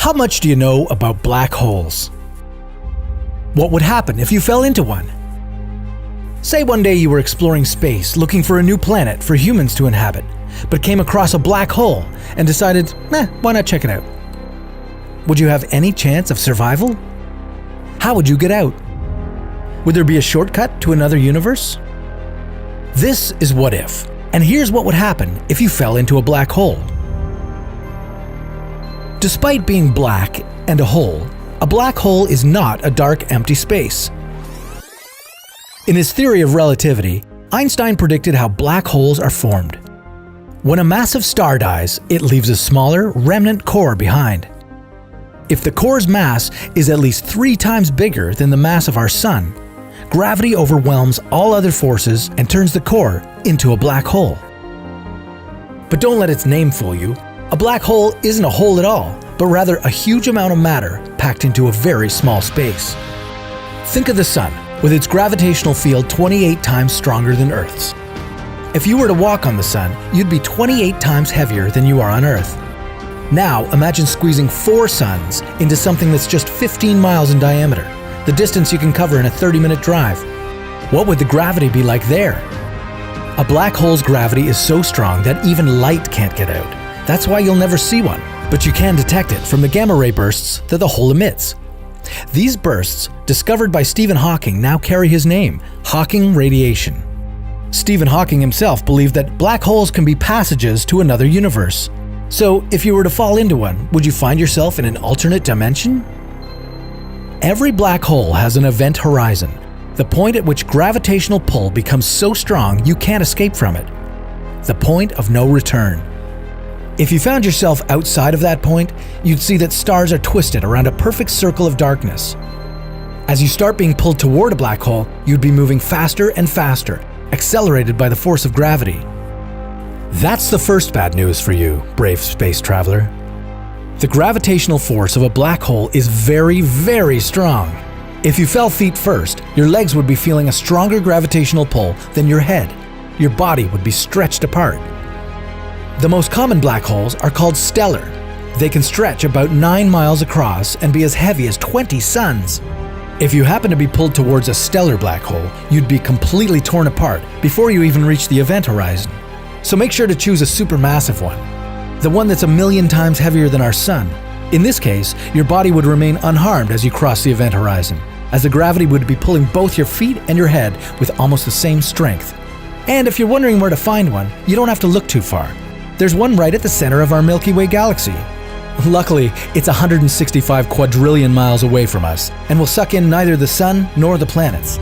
How much do you know about black holes? What would happen if you fell into one? Say one day you were exploring space looking for a new planet for humans to inhabit, but came across a black hole and decided, why not check it out? Would you have any chance of survival? How would you get out? Would there be a shortcut to another universe? This is What If, and here's what would happen if you fell into a black hole. Despite being black and a black hole is not a dark, empty space. In his theory of relativity, Einstein predicted how black holes are formed. When a massive star dies, it leaves a smaller, remnant core behind. If the core's mass is at least 3 times bigger than the mass of our Sun, gravity overwhelms all other forces and turns the core into a black hole. But don't let its name fool you. A black hole isn't a hole at all, but rather a huge amount of matter packed into a very small space. Think of the Sun, with its gravitational field 28 times stronger than Earth's. If you were to walk on the Sun, you'd be 28 times heavier than you are on Earth. Now imagine squeezing 4 suns into something that's just 15 miles in diameter, the distance you can cover in a 30-minute drive. What would the gravity be like there? A black hole's gravity is so strong that even light can't get out. That's why you'll never see one, but you can detect it from the gamma ray bursts that the hole emits. These bursts, discovered by Stephen Hawking, now carry his name, Hawking radiation. Stephen Hawking himself believed that black holes can be passages to another universe. So, if you were to fall into one, would you find yourself in an alternate dimension? Every black hole has an event horizon, the point at which gravitational pull becomes so strong you can't escape from it. The point of no return. If you found yourself outside of that point, you'd see that stars are twisted around a perfect circle of darkness. As you start being pulled toward a black hole, you'd be moving faster and faster, accelerated by the force of gravity. That's the first bad news for you, brave space traveler. The gravitational force of a black hole is very, very strong. If you fell feet first, your legs would be feeling a stronger gravitational pull than your head. Your body would be stretched apart. The most common black holes are called stellar. They can stretch about 9 miles across and be as heavy as 20 suns. If you happen to be pulled towards a stellar black hole, you'd be completely torn apart before you even reach the event horizon. So make sure to choose a supermassive one, the one that's 1,000,000 times heavier than our Sun. In this case, your body would remain unharmed as you cross the event horizon, as the gravity would be pulling both your feet and your head with almost the same strength. And if you're wondering where to find one, you don't have to look too far. There's one right at the center of our Milky Way galaxy. Luckily, it's 165 quadrillion miles away from us, and will suck in neither the Sun nor the planets.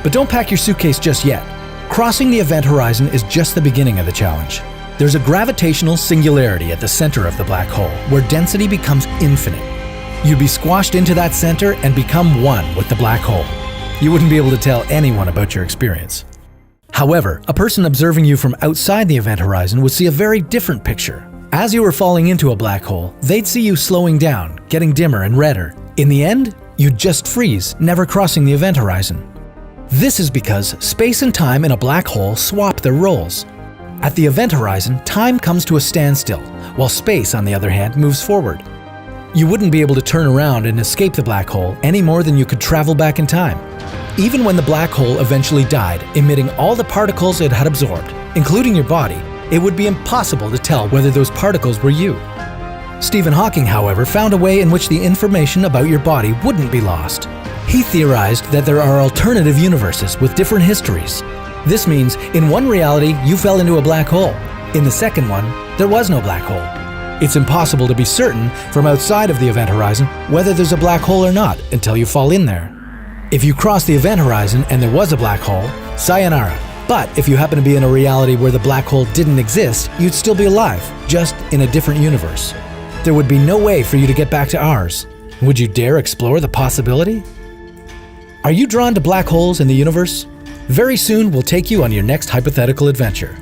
But don't pack your suitcase just yet. Crossing the event horizon is just the beginning of the challenge. There's a gravitational singularity at the center of the black hole, where density becomes infinite. You'd be squashed into that center and become one with the black hole. You wouldn't be able to tell anyone about your experience. However, a person observing you from outside the event horizon would see a very different picture. As you were falling into a black hole, they'd see you slowing down, getting dimmer and redder. In the end, you'd just freeze, never crossing the event horizon. This is because space and time in a black hole swap their roles. At the event horizon, time comes to a standstill, while space, on the other hand, moves forward. You wouldn't be able to turn around and escape the black hole any more than you could travel back in time. Even when the black hole eventually died, emitting all the particles it had absorbed, including your body, it would be impossible to tell whether those particles were you. Stephen Hawking, however, found a way in which the information about your body wouldn't be lost. He theorized that there are alternative universes with different histories. This means, in one reality, you fell into a black hole. In the second one, there was no black hole. It's impossible to be certain from outside of the event horizon whether there's a black hole or not until you fall in there. If you cross the event horizon and there was a black hole, sayonara. But if you happen to be in a reality where the black hole didn't exist, you'd still be alive, just in a different universe. There would be no way for you to get back to ours. Would you dare explore the possibility? Are you drawn to black holes in the universe? Very soon we'll take you on your next hypothetical adventure.